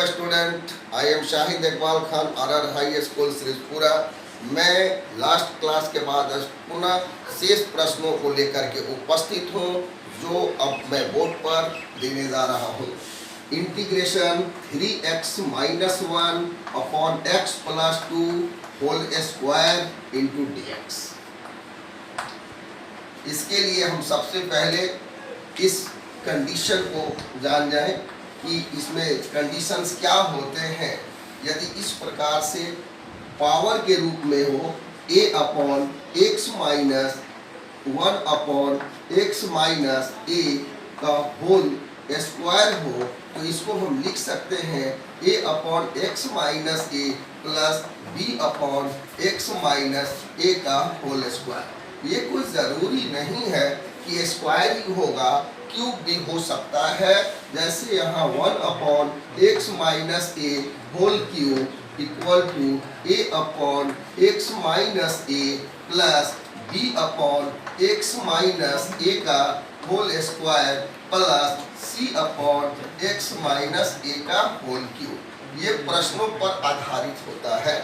Student, I am Shahid Iqbal Khan, R high school Shripura. मैं last class के बाद पुनः शेष प्रश्नों को लेकर के उपस्थित हूँ, जो अब मैं बोर्ड पर देने जा रहा हूँ। Integration 3x minus 1 upon x plus 2 whole square into dx। इसके लिए हम सबसे पहले इस कंडीशन को जान जाएं कि इसमें कंडीशंस क्या होते हैं। यदि इस प्रकार से पावर के रूप में हो a upon x minus 1 upon x minus a का होल स्क्वायर हो, तो इसको हम लिख सकते हैं a upon x minus a plus b upon x minus a का होल स्क्वायर। ये कोई ज़रूरी नहीं है कि स्क्वायर ही होगा, क्यूब भी हो सकता है। जैसे यहाँ 1 upon x minus a whole cube equal to a upon x minus a plus b upon x minus a का whole square plus c upon x minus a का होल क्यूब। ये प्रश्नों पर आधारित होता है।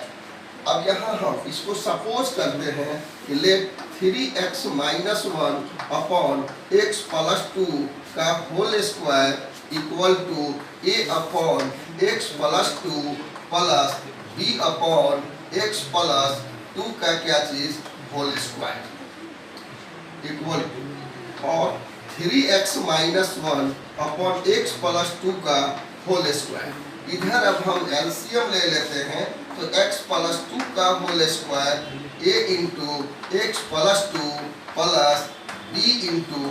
अब यहाँ हम इसको सपोज करते हैं कि let 3x minus 1 upon x plus 2 का whole square equal to a upon x plus 2 plus b upon x plus 2 का क्या चीज होल स्क्वायर इक्वल टू, और 3x minus 1 upon x plus 2 का होल स्क्वायर। इधर अब हम एलसीएम ले लेते हैं, तो x प्लस 2 का whole square a into x plus 2 plus b into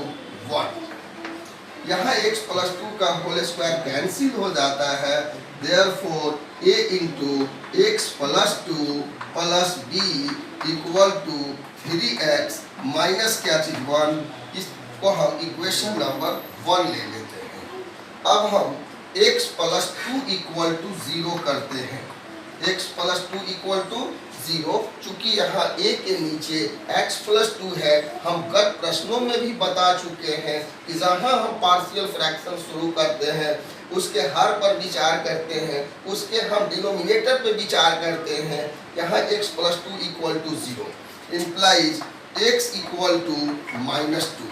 1। यहाँ x प्लस 2 का होल स्क्वायर कैंसिल हो जाता है, therefore a into x plus 2 plus b equal to 3x minus क्या चीज 1। इसको हम इक्वेशन नंबर 1 ले लेते हैं। अब हम x प्लस 2 इक्वल टू 0 करते हैं। x प्लस 2 इक्वल टू 0, चूंकि यहाँ a के नीचे x प्लस 2 है। हम गत प्रश्नों में भी बता चुके हैं कि जहाँ हम पार्शियल फ्रैक्शन शुरू करते हैं, उसके हर पर विचार करते हैं, उसके हम डिनोमिनेटर पे विचार करते हैं। यहाँ x plus 2 equal to 0 implies x equal to minus 2।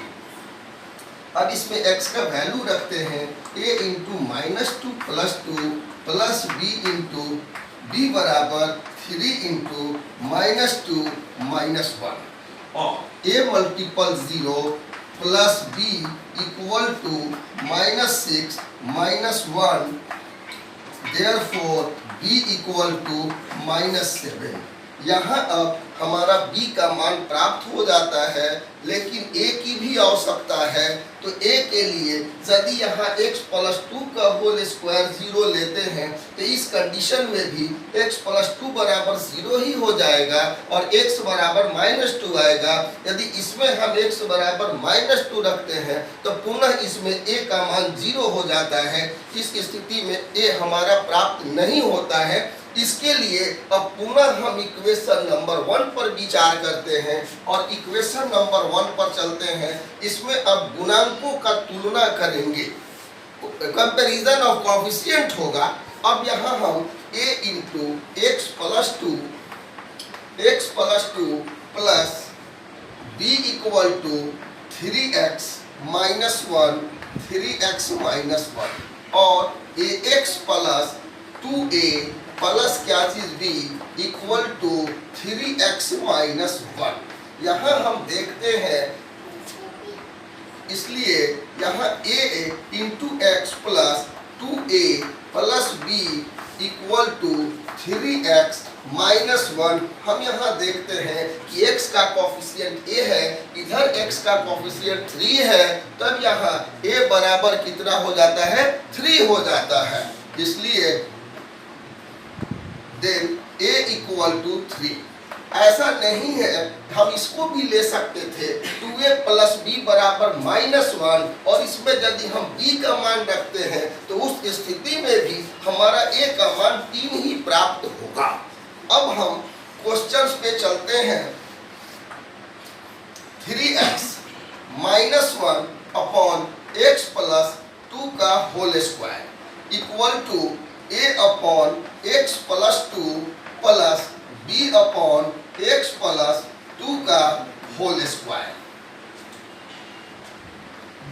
अब इसमें x का वैल्यू रखते हैं a into minus 2 plus 2 plus b into b बराबर 3 इंटू माइनस 2 माइनस 1, और a multiple 0 plus b equal to minus 6 minus 1, therefore b equal to minus 7। यहाँ अब हमारा b का मान प्राप्त हो जाता है, लेकिन a की भी आवश्यकता है। तो a के लिए यदि यहाँ x प्लस 2 का होल स्क्वायर 0 लेते हैं, तो इस कंडीशन में भी x प्लस 2 बराबर 0 ही हो जाएगा और x बराबर माइनस 2 आएगा। यदि इसमें हम x बराबर माइनस 2 रखते हैं, तो पुनः इसमें a का मान 0 हो जाता है। इस स्थिति में a हमारा प्राप्त नहीं होता है। इसके लिए अब पुनः हम इक्वेशन नंबर 1 पर विचार करते हैं और इक्वेशन नंबर 1 पर चलते हैं। इसमें अब गुणांकों का तुलना करेंगे, कंपैरिजन ऑफ कोएफिशिएंट होगा। अब यहाँ हम a into x plus 2 plus b equal to 3x minus 1 3x minus 1 और ax प्लस 2a प्लस क्या चीज b equal to 3x minus 1। यहाँ हम देखते हैं, इसलिए यहाँ a into x plus 2a plus b equal to 3x minus 1। हम यहाँ देखते हैं कि x का कोफिशिएंट a है, इधर x का कोफिशिएंट 3 है, तब यहाँ a बराबर कितना हो जाता है 3 हो जाता है। इसलिए देन a इक्वल टू 3। ऐसा नहीं है, हम इसको भी ले सकते थे 2a प्लस b बराबर माइनस 1, और इसमें यदि हम b का मान रखते हैं तो उस स्थिति में भी हमारा a का मान 3 ही प्राप्त होगा। अब हम क्वेश्चंस पे चलते हैं। 3x minus 1 upon x plus 2 का whole square equal to a upon x plus 2 plus b upon x plus 2 का whole square.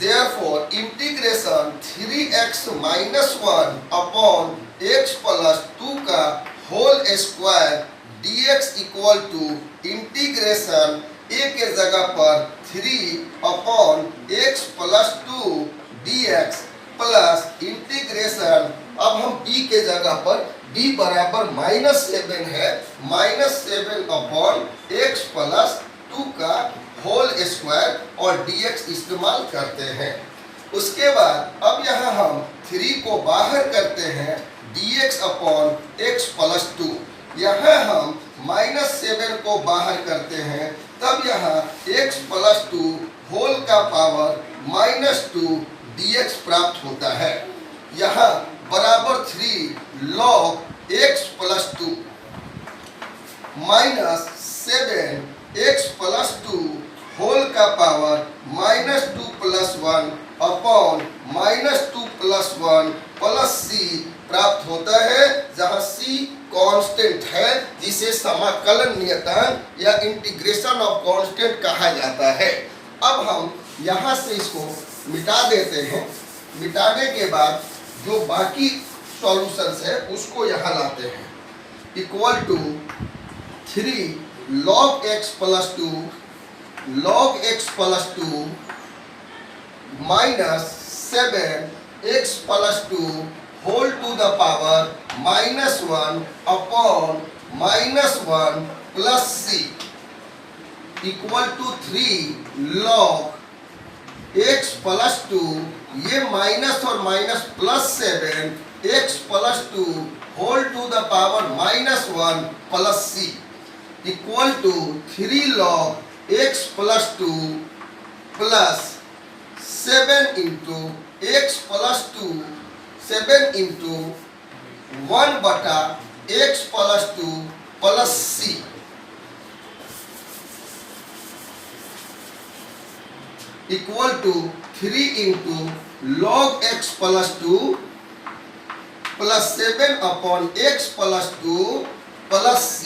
Therefore, integration 3x minus 1 upon x plus 2 का whole square dx equal to integration a के जगह पर 3 upon x plus 2 dx plus integration, अब हम b के जगह पर b बराबर -7 है, -7 अपॉन x प्लस 2 का होल स्क्वायर और dx इस्तेमाल करते हैं। उसके बाद अब यहाँ हम 3 को बाहर करते हैं, dx अपॉन x प्लस 2, यहाँ हम -7 को बाहर करते हैं, तब यहाँ x प्लस 2 होल का पावर -2 dx प्राप्त होता है। यहाँ बराबर 3 log x plus 2 -7 x plus 2 whole का power -2 plus 1 upon -2 plus 1 plus c प्राप्त होता है, जहाँ c कांस्टेंट है जिसे समाकलन नियतांक या इंटीग्रेशन ऑफ कांस्टेंट कहा जाता है। अब हम यहाँ से इसको मिटा देते हैं, मिटाने के बाद जो बाकी सॉल्यूशंस है उसको यहाँ लाते हैं, equal to 3 log x plus 2 log x plus 2 minus 7 x plus 2 whole to the power -1 upon -1 plus c equal to 3 log x plus 2, ये माइनस और minus plus 7 x plus 2 whole to the power -1 plus c equal to 3 log x plus 2 plus 7 into x plus 2 7 into 1 बटा x plus 2 plus c equal to 3 into log x plus 2 plus 7 upon x plus 2 plus c,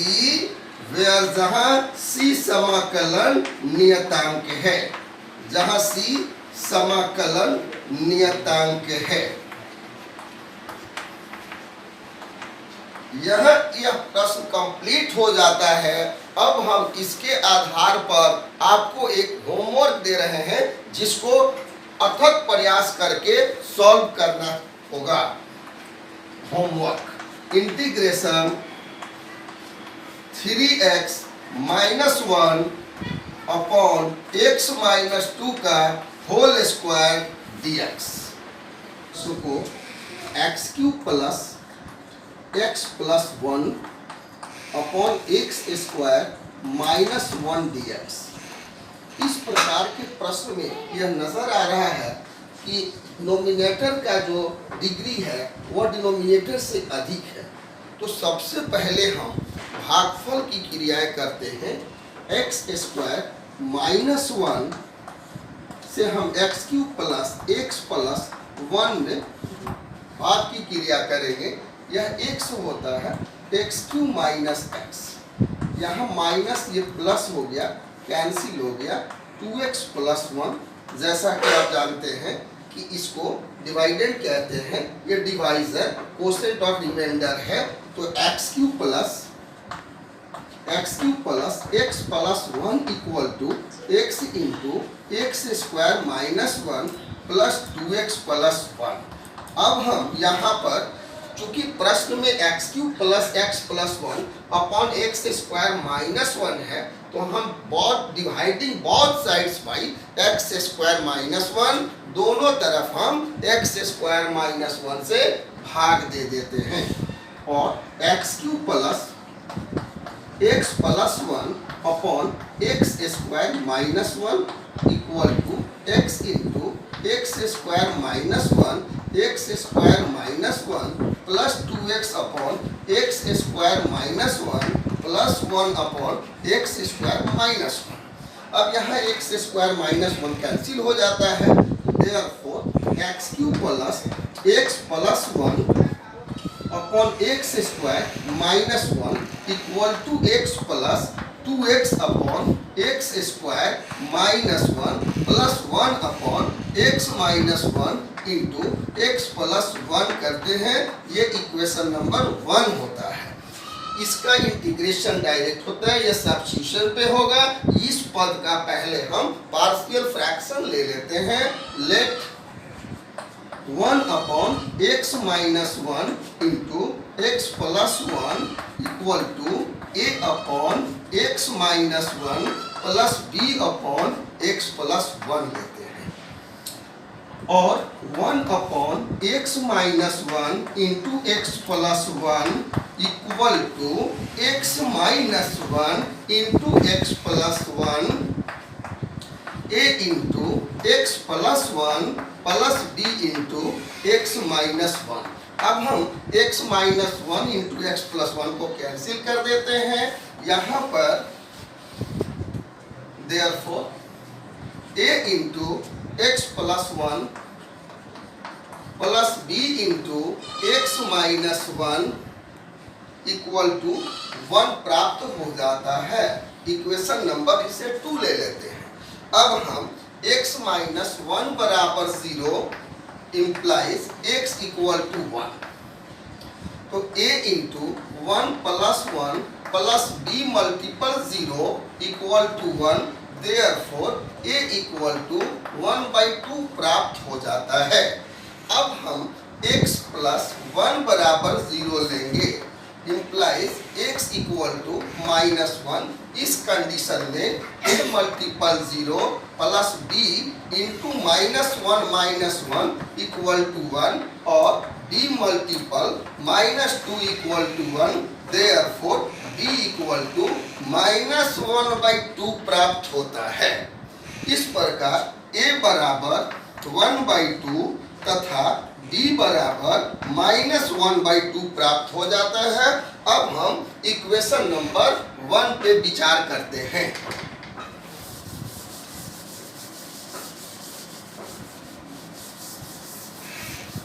where जहाँ c समाकलन नियतांक है, जहाँ c समाकलन नियतांक है। यह प्रश्न कंप्लीट हो जाता है। अब हम इसके आधार पर आपको एक होमवर्क दे रहे हैं जिसको अथक प्रयास करके सॉल्व करना होगा। Homework, integration 3x minus 1 upon x minus 2 का होल स्क्वायर dx को x cube plus x plus 1 upon x square minus 1 dx। इस प्रकार के प्रश्न में यह नजर आ रहा है कि नोमिनेटर का जो डिग्री है वह डिनोमिनेटर से अधिक है। तो सबसे पहले हम भागफल की क्रियाएं करते हैं। एक्स स्क्वायर माइनस 1 से हम x cube plus x plus 1 में भाग की क्रिया करेंगे। यह x होता है एक्स क्यूब माइनस एक्स, यहाँ माइनस ये प्लस हो गया, कैंसिल हो गया, 2x प्लस 1। जैसा कि आप जानते हैं कि इसको डिवाइडेंड कहते हैं, ये डिवाइजर कोसेंट ऑफ रिमाइंडर है। तो x cube plus x plus 1 equal to x into x square minus 1 plus 2x plus 1। अब हम यहाँ पर चूंकि प्रश्न में x cube plus x plus 1 upon x square minus 1 है, तो हम dividing both sides by x square minus 1, दोनों तरफ हम एक्स स्क्वायर माइनस 1 से भाग दे देते हैं। और x cube plus x plus 1 upon x square minus 1 equal to x into x square minus 1 x square minus 1 plus 2x upon x square minus 1 plus 1 upon x square minus 1। अब यहाँ x square minus 1 cancel हो जाता है। Therefore x cube plus x plus 1 upon x square minus 1 equal to x plus 2x upon x square minus 1 plus 1 upon x minus 1 into x plus 1 करते हैं। ये equation number 1 होता है। इसका integration direct होता है, यह सब्स्टिट्यूशन पे होगा। इस पद का पहले हम पार्शियल फ्रैक्शन ले लेते हैं। Let 1 upon x minus 1 into x plus 1 equal to a upon x minus 1 plus b upon x plus 1 लेते हैं, और 1 upon x minus 1 into x plus 1 equal to x minus 1 into x plus 1 a into x plus 1 plus b into x minus 1। अब हम x minus 1 into x plus 1 को cancel कर देते हैं। यहाँ पर therefore a into x plus 1 plus b into x minus 1 equal to 1 प्राप्त हो जाता है। इक्वेशन नंबर इसे 2 ले लेते हैं। अब हम x माइनस 1 बराबर 0 implies x equal to 1, तो a into 1 plus 1 plus b multiple 0 equal to 1, therefore a equal to 1/2 प्राप्त हो जाता है। अब हम x प्लस 1 बराबर 0 लेंगे, implies x equal to minus 1। इस कंडीशन में a multiple 0 plus b into minus 1 equal to 1 और b multiple minus 2 equal to 1, therefore b equal to minus 1/2 प्राप्त होता है। इस प्रकार a बराबर 1/2 तथा b बराबर माइनस 1/2 प्राप्त हो जाता है। अब हम इक्वेशन नंबर 1 पे विचार करते हैं।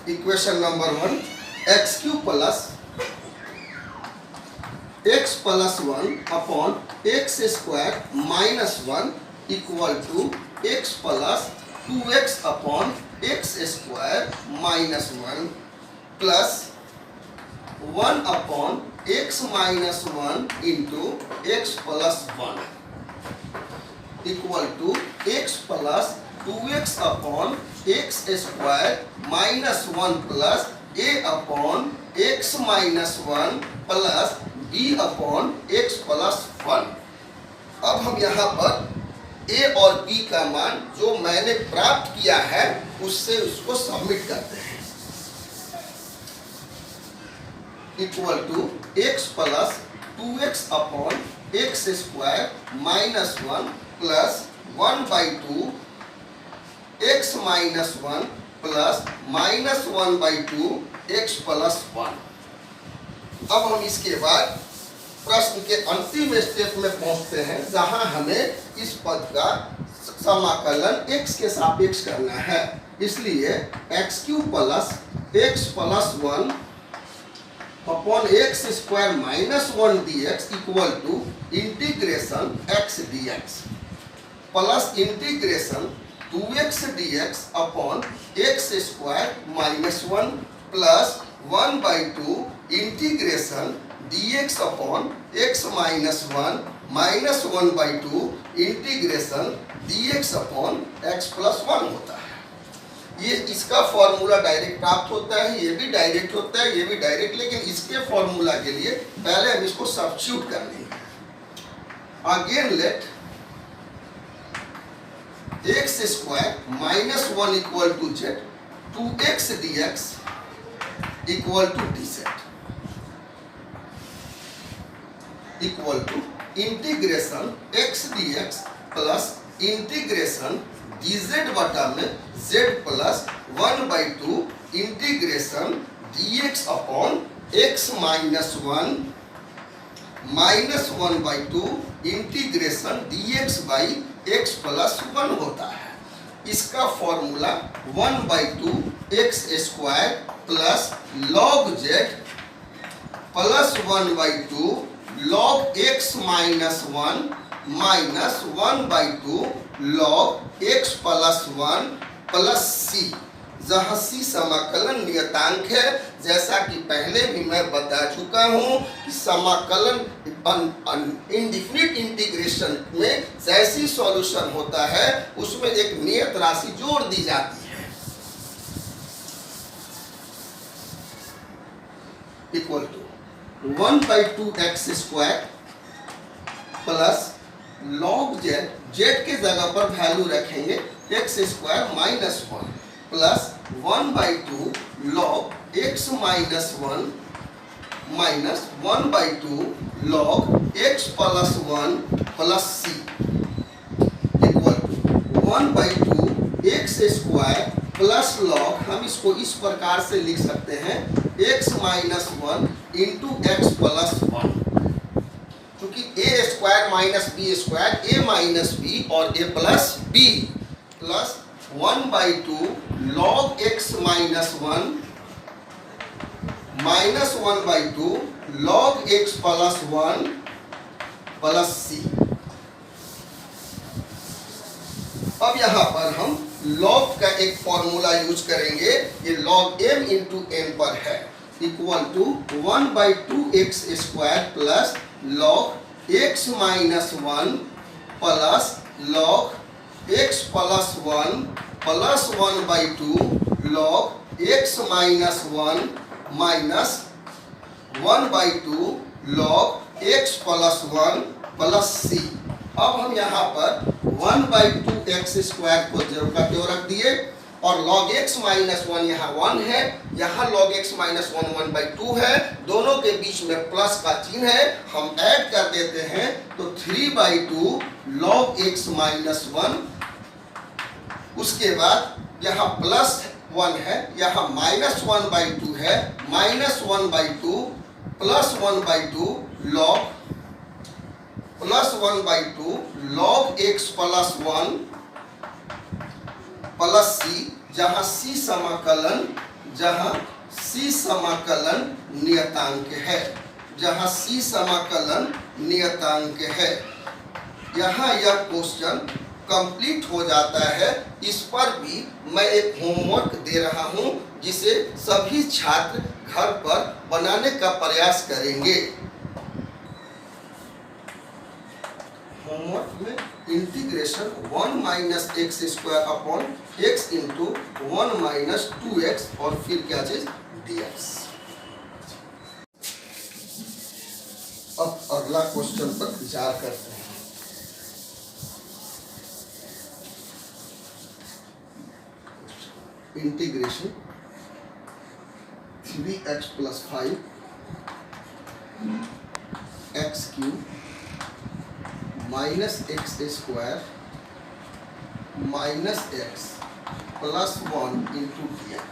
Equation number 1, x cube plus x plus 1 upon x square minus 1 equal to x plus 2x upon x square minus 1 plus 1 upon x minus 1 into x plus 1 equal to x plus 2x upon x square minus 1 plus a upon x minus 1 plus b upon x plus 1। अब हम यहाँ पर a और b का मान जो मैंने प्राप्त किया है उससे उसको सबमिट करते हैं। Equal to x plus 2x upon x square minus 1 plus 1/2 x minus 1 plus minus 1/2 x plus 1। अब हम इसके बाद प्रश्न के अंतिम स्टेप में पहुंचते हैं, जहां हमें इस पद का समाकलन x के सापेक्ष करना है। इसलिए x cube plus x plus 1 upon x square minus 1 dx equal to integration x dx plus integration 2x dx upon x square minus 1 plus 1/2 integration dx upon x minus 1 minus 1/2 integration dx upon x plus 1 होता है। ये इसका formula direct प्राप्त होता है, ये भी direct होता है, ये भी डायरेक्ट, लेकिन इसके फॉर्मूला के लिए पहले हम इसको सब्स्टिट्यूट कर लेंगे। Again let x square minus 1 equal to z 2x dx equal to dz equal to integration x dx plus integration dz बटा में z plus 1/2 integration dx upon x minus 1 minus 1/2 integration dx by x plus 1 होता है। इसका formula 1/2 x square plus log z plus 1/2 log x minus 1 minus 1/2 log x plus 1 plus c, जहाँ c समाकलन नियतांक है। जैसा कि पहले भी मैं बता चुका हूँ कि समाकलन इंडिफिनिट इंटीग्रेशन में जैसी सॉल्यूशन होता है उसमें एक नियत राशि जोड़ दी जाती है। Equal to 1/2 x² plus log z, z के जगह पर वैल्यू रखेंगे x² minus 1 plus 1/2 log x minus 1 minus 1/2 log x plus 1 plus c equal to 1/2 x² plus log, हम इसको इस प्रकार से लिख सकते हैं x minus 1 into x plus 1, क्योंकि a² minus b², a minus b और a plus b, plus 1/2 log x minus 1 minus 1/2 log x plus 1 plus c। अब यहां पर हम log का एक फॉर्मूला यूज करेंगे, ये log m इंटू n पर है, equal to 1/2 x² plus log x minus 1 plus log x plus 1 plus 1/2 log x minus 1 minus 1/2 log x plus 1 plus c। अब हम यहाँ पर 1/2 x² को जरूर का त्यों रख दिए और log x माइनस 1 यहाँ 1 है, यहाँ log x माइनस 1 1/2 है, दोनों के बीच में प्लस का चिन्ह है, हम ऐड कर देते हैं तो 3/2 log x माइनस 1, उसके बाद यहाँ प्लस 1 है, यहाँ माइनस 1/2 है, minus 1/2 plus 1/2 log plus 1/2 log x plus 1 plus c, जहाँ c समाकलन नियतांक है, जहाँ c समाकलन नियतांक है। यहाँ यह क्वेश्चन कंप्लीट हो जाता है। इस पर भी मैं एक होमवर्क दे रहा हूँ जिसे सभी छात्र घर पर बनाने का प्रयास करेंगे। होमवर्क में integration 1 minus x² upon x into 1 minus 2x और फिर क्या चीज dx। अब अगला क्वेश्चन पर विचार करते हैं। Integration 3x plus 5 x³ minus x² minus x plus 1 into dx।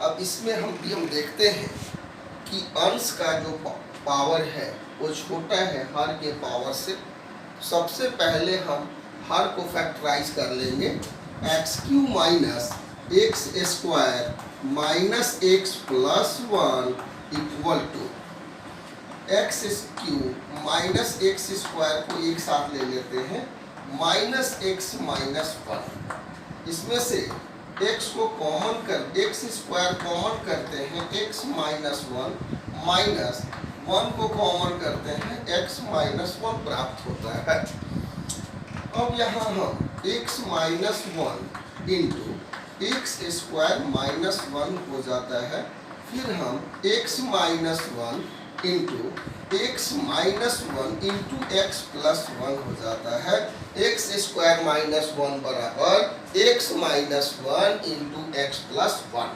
अब इसमें हम देखते हैं कि अंश का जो पावर है वो छोटा है हर के पावर से। सबसे पहले हम हर को फैक्टराइज कर लेंगे, x³ minus x² minus x plus 1 equal to x³ minus x² को एक साथ ले लेते हैं माइनस x माइनस 1, इसमें से x को कॉमन कर x² कॉमन करते हैं x माइनस 1 माइनस 1 को कॉमन करते हैं x माइनस 1 प्राप्त होता है। अब यहाँ हम x minus 1 into x² minus 1 हो जाता है, फिर हम x minus 1 into x minus 1 into x plus 1 हो जाता है। x² माइनस 1 बराबर x minus 1 into x plus 1।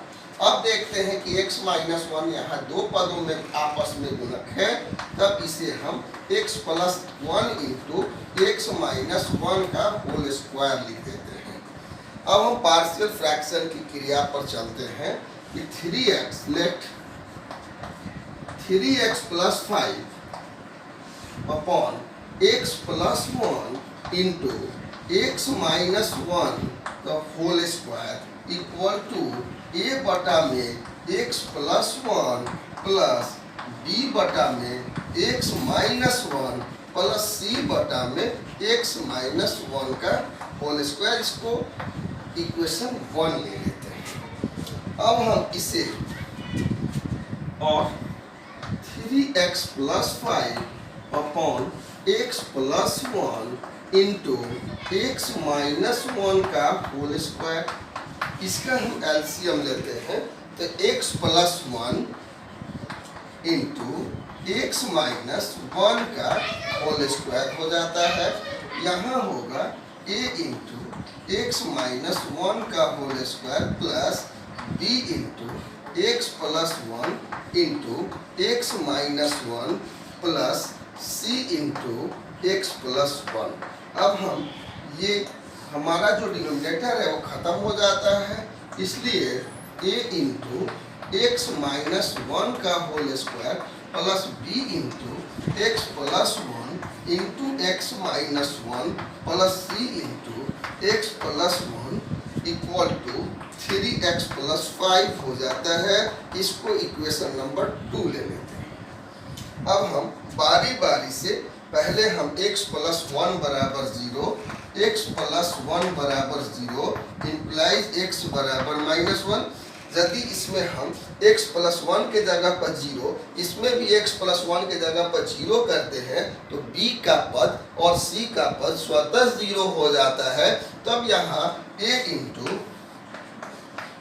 अब देखते हैं कि x माइनस 1 यहाँ दो पदों में आपस में गुणक है, तब इसे हम x plus 1 into x minus 1 का होल स्क्वायर लिख देते हैं। अब हम पार्शियल फ्रैक्शन की क्रिया पर चलते हैं कि 3x let 3x plus 5 upon x plus 1 into x minus 1 का whole square equal to a बटा में x प्लस 1 प्लस b बटा में x माइनस 1 प्लस c बटा में x माइनस 1 का होल स्क्वायर, इसको इक्वेशन 1 ले लेते हैं। अब हम इसे और 3x plus 5 upon x plus 1 into x minus 1 का होल स्क्वायर, इसका हम एलसीएम लेते हैं तो x plus 1 into x minus 1 का होल स्क्वायर हो जाता है। यहाँ होगा a इंटू x माइनस 1 का whole square plus b into x plus 1 into x minus 1 plus c into x plus 1। अब हम ये हमारा जो डिनोमिनेटर है वो खत्म हो जाता है, इसलिए a इंटू x माइनस 1 का whole square plus b into x plus 1 into x minus 1 plus c into x plus 1 equal to 3x plus 5 हो जाता है। इसको इक्वेशन नंबर 2 ले लेते हैं। अब हम बारी बारी से पहले हम x प्लस 1 बराबर 0, x प्लस 1 बराबर 0 इम्प्लाइज x बराबर माइनस 1। यदि इसमें हम x प्लस 1 के जगह पर 0, इसमें भी x प्लस 1 के जगह पर 0 करते हैं तो b का पद और c का पद स्वतः 0 हो जाता है। तब यहाँ a इंटू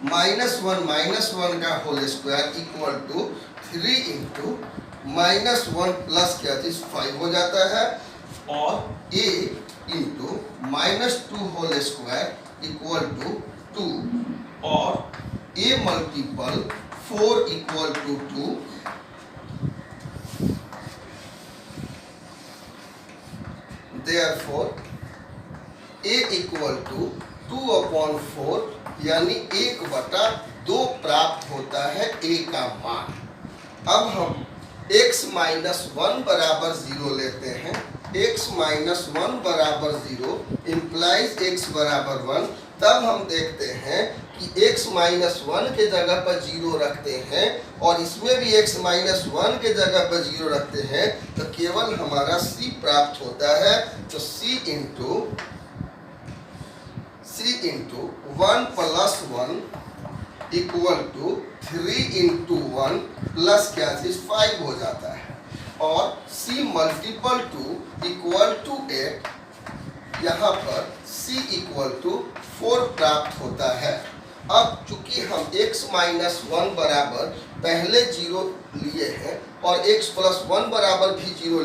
माइनस 1 का whole square equal to 3 into minus 1 plus क्या चीज 5 हो जाता है, और a into minus 2 whole square equal to 2 और a multiple 4 equal to 2। Therefore a equal to 2/4 यानी 1/2 प्राप्त होता है a का मान। अब हम x माइनस 1 बराबर 0 लेते हैं। x माइनस 1 बराबर 0 इम्प्लाइज x बराबर 1। तब हम देखते हैं कि x माइनस 1 के जगह पर 0 रखते हैं और इसमें भी x माइनस 1 के जगह पर 0 रखते हैं तो केवल हमारा c प्राप्त होता है। तो c into 1 plus 1 equal to 3 into 1 plus क्या चीज 5 हो जाता है, और c मल्टीपल 2 इक्वल टू 8। यहाँ पर c इक्वल टू 4 प्राप्त होता है। अब चूंकि हम x माइनस 1 बराबर पहले 0 लिए हैं और x प्लस 1 बराबर भी 0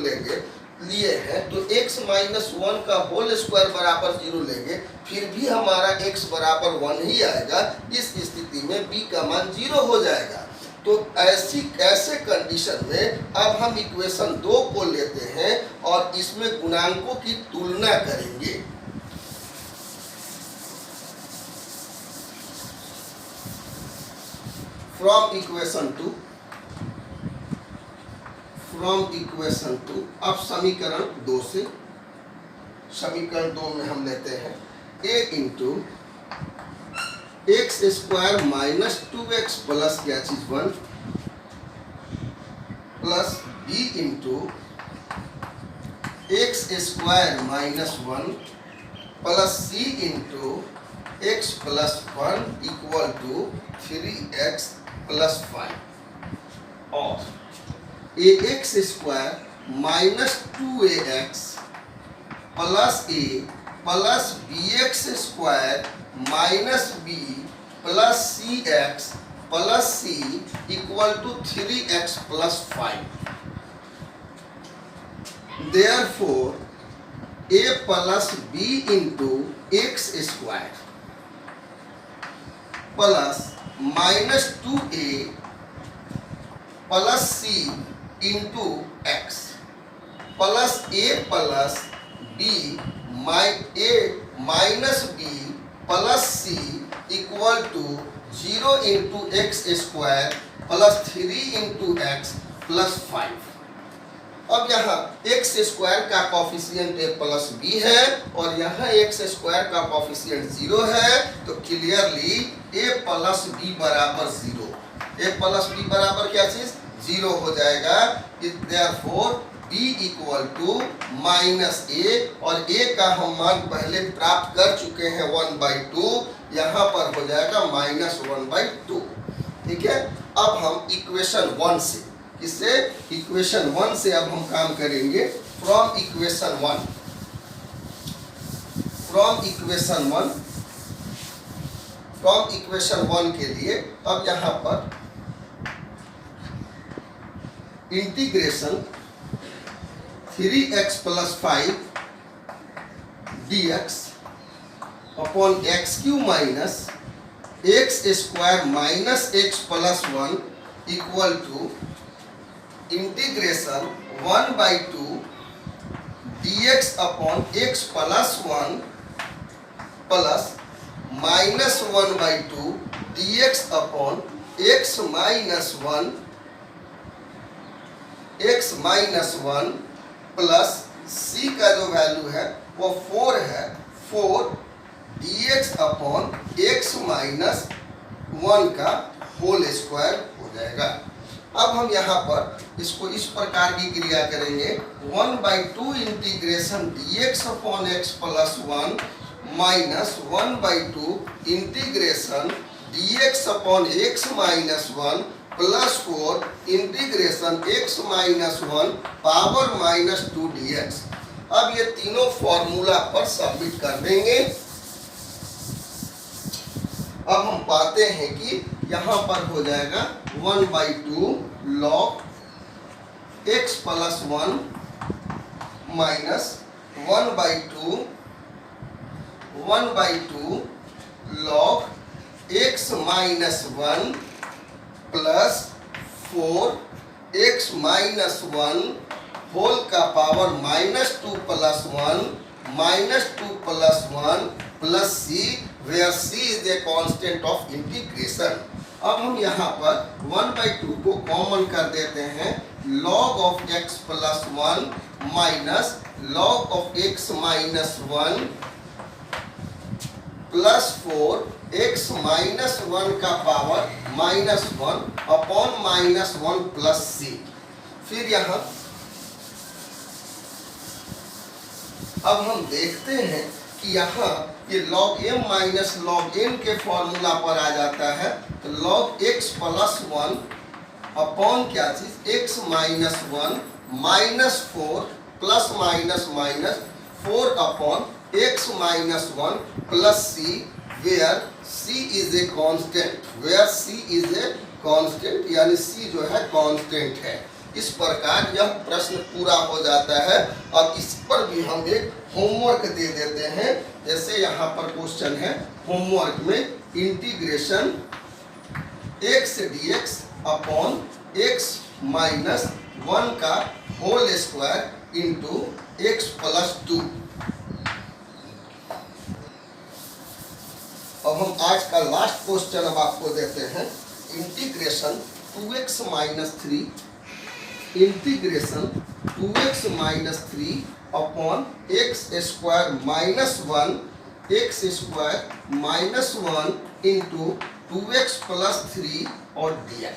लिए हैं तो x माइनस 1 का होल स्क्वायर बराबर 0 लेंगे, फिर भी हमारा x बराबर 1 ही आएगा। इस स्थिति में b का मान 0 हो जाएगा। तो ऐसे कंडीशन में अब हम इक्वेशन 2 को लेते हैं और इसमें गुणांकों की तुलना करेंगे। फ्रॉम इक्वेशन 2 अब समीकरण 2 से, समीकरण 2 में हम लेते हैं a into x square minus 2x plus क्या चीज 1 plus b into x square minus 1 plus c into x plus 1 equal to 3x plus 5 और ax square minus 2ax plus a plus bx square minus b plus cx plus c equal to 3x plus 5। Therefore a plus b into x square plus minus 2a plus c into x plus a plus b minus b plus c equal to 0 into x square plus 3 into x plus 5। अब यहाँ x square का coefficient a plus b है और यहाँ x square का coefficient 0 है, तो clearly a plus b बराबर 0। ए प्लस बी बराबर क्या चीज 0 हो जाएगा। Therefore B equal to minus A, और ए का हम मान पहले प्राप्त कर चुके हैं 1/2, यहाँ पर हो जाएगा -1/2। ठीक है, अब हम इक्वेशन 1 से, किससे, इक्वेशन 1 से अब हम काम करेंगे। फ्रॉम इक्वेशन 1 के लिए अब यहाँ पर integration 3x + 5 dx upon x³ minus x² minus x + 1 equal to integration 1/2 dx upon x + 1 plus -1/2 dx upon x minus 1 plus c का जो वैल्यू है वो 4 है, 4 dx अपॉन x माइनस 1 का होल स्क्वायर हो जाएगा। अब हम यहाँ पर इसको इस प्रकार की क्रिया करेंगे। 1/2 integration dx upon x + 1 minus 1/2 integration dx upon x minus 1 plus 4 integration x minus 1 power -2 dx। अब ये तीनों फॉर्मूला पर सबमिट कर देंगे। अब हम पाते हैं कि यहाँ पर हो जाएगा 1/2 log x + 1 minus 1/2 log x minus 1 plus 4 x minus 1 whole का power -2 + 1 -2 + 1 plus c, where c is a constant of integration। अब हम यहाँ पर 1/2 को कॉमन कर देते हैं। log of x + 1 minus log of x minus 1 plus 4 x minus 1 का पावर -1 अपॉन -1 प्लस c। फिर यहाँ अब हम देखते हैं कि यहाँ ये log m minus log n के फॉर्मूला पर आ जाता है। तो log x + 1 अपॉन क्या चीज x minus 1 minus 4 plus minus minus 4 upon x minus 1 plus c, where c is a constant, where c is a constant, यानी c जो है कांस्टेंट है। इस प्रकार यह प्रश्न पूरा हो जाता है। अब इस पर भी हम एक होमवर्क दे देते हैं। जैसे यहाँ पर क्वेश्चन है, होमवर्क में integration x dx upon x minus 1 का होल स्क्वायर इंटू x + 2। अब हम आज का लास्ट क्वेश्चन अब आपको देते हैं। Integration 2x minus 3 integration 2x minus 3 upon x² minus 1 x² minus 1 into 2x + 3 और dx।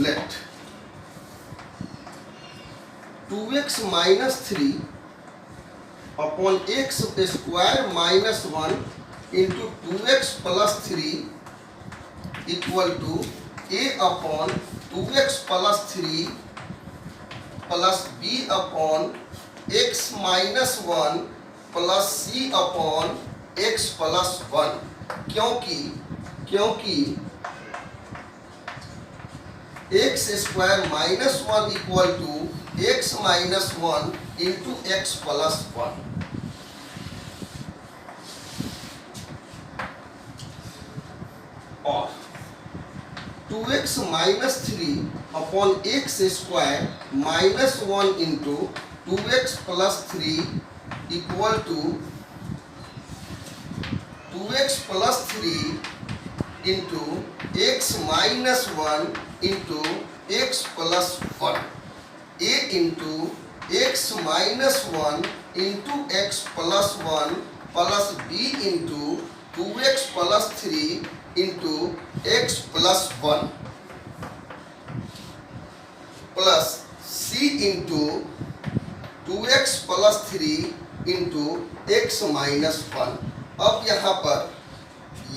Let 2x minus 3 upon x² minus 1 into 2x + 3 equal to a upon 2x + 3 plus b upon x minus 1 plus c upon x + 1। क्योंकि x² minus 1 equal to x minus 1 into x + 1। और 2x minus 3 upon x² minus 1 into 2x + 3 equal to 2x + 3 into x minus 1 into x + 1। a into x minus 1 into x + 1 plus b into 2x plus 3 into x plus 1 plus c into 2x plus 3 into x minus 1। अब यहाँ पर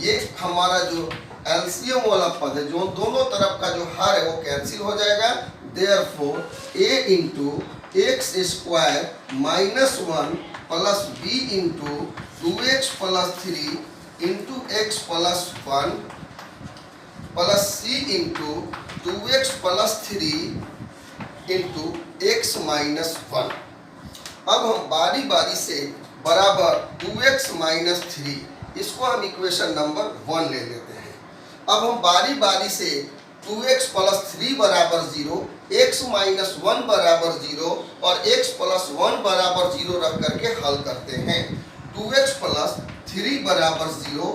ये हमारा जो LCM वाला पद है, जो दोनों तरफ का जो हर है वो कैंसिल हो जाएगा। Therefore a into x square minus 1 plus b into 2x plus 3 into x plus 1 plus c into 2x plus 3 into x minus 1। अब हम बारी बारी से बराबर 2x माइनस 3 इसको हम इक्वेशन नंबर 1 ले लेते हैं। अब हम बारी बारी से 2x प्लस 3 बराबर 0, x माइनस 1 बराबर 0 और x प्लस 1 बराबर 0 रख करके हल करते हैं। 2x प्लस 3 बराबर 0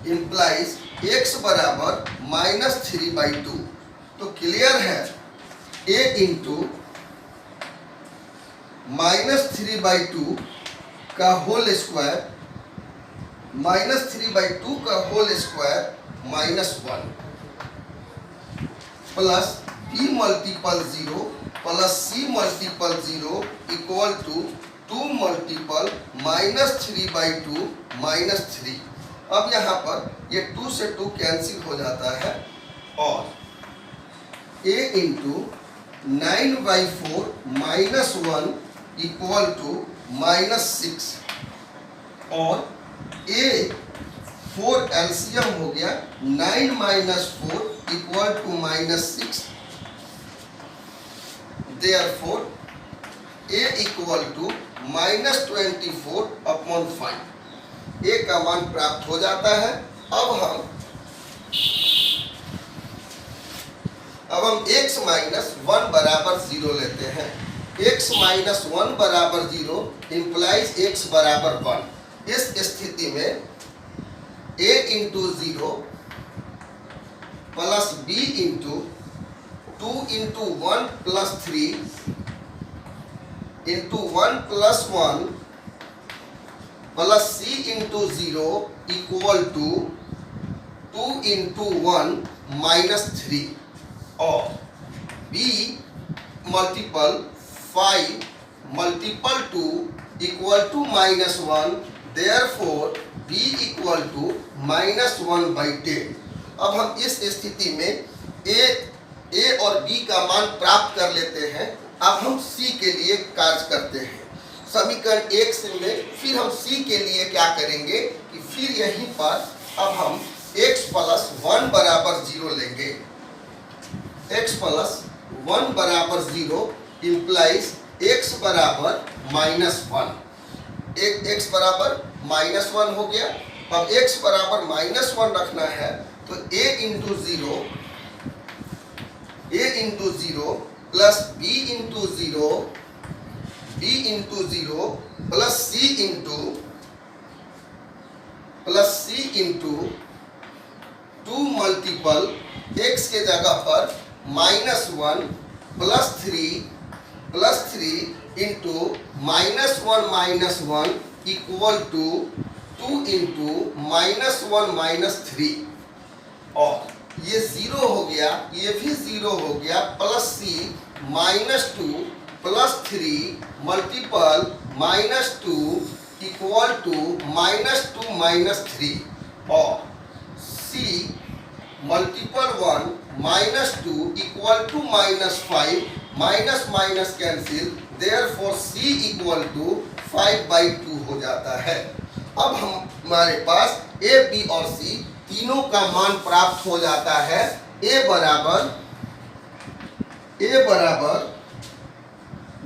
इम्प्लाइज x बराबर माइनस 3/2। तो क्लियर है a इंटू माइनस 3/2 का होल स्क्वायर माइनस 3/2 का whole square minus 1 plus b multiple 0 plus c multiple 0 equal to 2 multiple minus 3/2 minus 3। अब यहाँ पर ये 2 से 2 कैंसिल हो जाता है और a into 9/4 minus 1 equal to minus 6 और a 4 एलसीएम हो गया 9 minus 4 equal to minus 6। Therefore a equal to minus 24/5 a का मान प्राप्त हो जाता है। अब हम x माइनस 1 बराबर 0 लेते हैं। x माइनस 1 बराबर 0 इम्प्लाइज x बराबर 1। इस स्थिति में a into 0 plus b into 2 into 1 plus 3 into 1 plus 1 plus c into 0 equal to 2 into 1 minus 3 और b multiple 5 multiple 2 equal to minus 1। Therefore b equal to minus 1/10। अब हम इस स्थिति में a और b का मान प्राप्त कर लेते हैं। अब हम c के लिए कार्य करते हैं। समीकरण 1 में फिर हम c के लिए क्या करेंगे कि फिर यहीं पर अब हम x प्लस 1 बराबर 0 लेंगे। x प्लस 1 बराबर 0 इम्प्लाइज x बराबर माइनस 1। x बराबर माइनस 1 हो गया। अब x बराबर माइनस 1 रखना है तो a into 0 plus b into 0 plus c into 2 multiple x के जगह पर minus 1 plus 3 into minus 1 equal to 2 into minus 1 minus 3 और ये 0 हो गया, ये भी 0 हो गया। Plus c minus 2 plus 3 multiple minus 2 equal to minus 2 minus 3 और c multiple 1 minus 2 equal to minus 5 minus minus cancel. Therefore c equal to 5/2 हो जाता है। अब हमारे पास a b और c तीनों का मान प्राप्त हो जाता है। a बराबर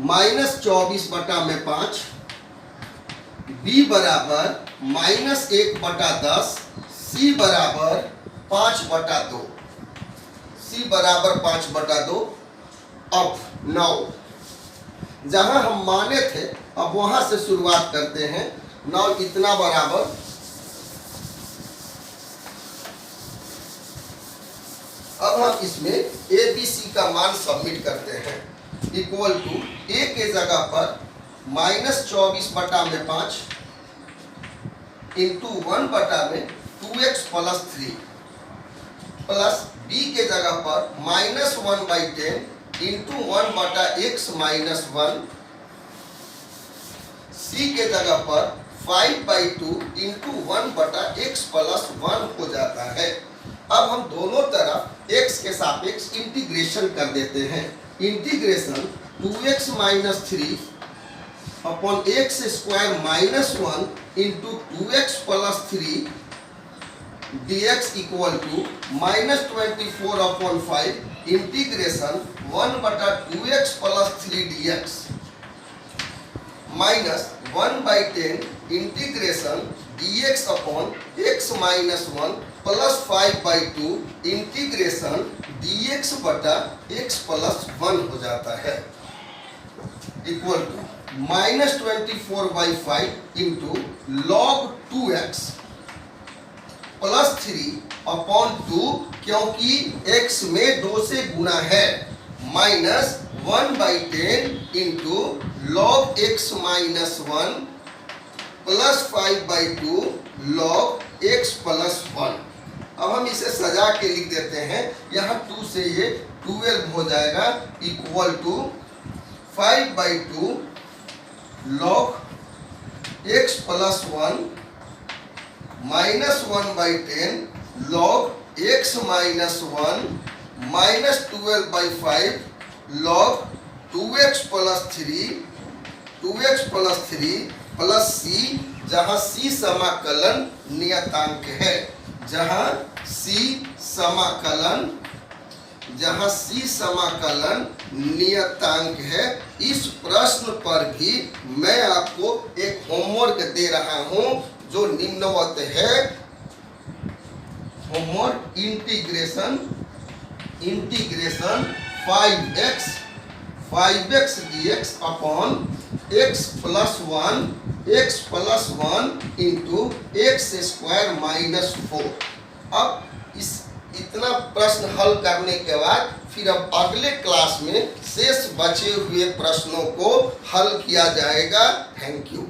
माइनस 24/5, b बराबर माइनस 1/10, c बराबर 5/2। c बराबर 5/2। अब 9 जहां हम माने थे अब वहां से शुरुआत करते हैं। 9 इतना बराबर अब हम इसमें a b c का मान सबमिट करते हैं। इक्वल टू a के जगह पर minus 24/5 into 1/2x plus 3 plus b के जगह पर -1/10 इंटू 1/x माइनस 1, c के जगह पर 5/2 इंटू 1/x प्लस 1 हो जाता है। अब हम दोनों तरफ x के सापेक्ष इंटीग्रेशन कर देते हैं। Integration 2x minus 3 upon x square minus 1 into 2x plus 3 dx equal to -24 upon 5 integration 1/2x plus 3 dx minus 1/10 integration dx upon x minus 1 plus 5/2 integration dx बटा x प्लस 1 हो जाता है equal to -24/5 into log 2x plus 3 upon 2 क्योंकि x में 2 से गुणा है minus 1/10 into log x minus 1 plus 5/2 log x plus 1। अब हम इसे सजा के लिख देते हैं। यहाँ 2 से ये 12 हो जाएगा equal to 5/2 log x plus 1 minus 1/10 log x minus 1 minus 12/5 log 2x plus 3 plus c, जहाँ c समाकलन नियतांक है, जहाँ c समाकलन नियतांक है। इस प्रश्न पर भी मैं आपको एक होमवर्क दे रहा हूं जो निम्नवत है। Homework integration 5x dx upon x plus 1 into x square minus 4। अब इतना प्रश्न हल करने के बाद फिर अब अगले क्लास में शेष बचे हुए प्रश्नों को हल किया जाएगा। Thank you.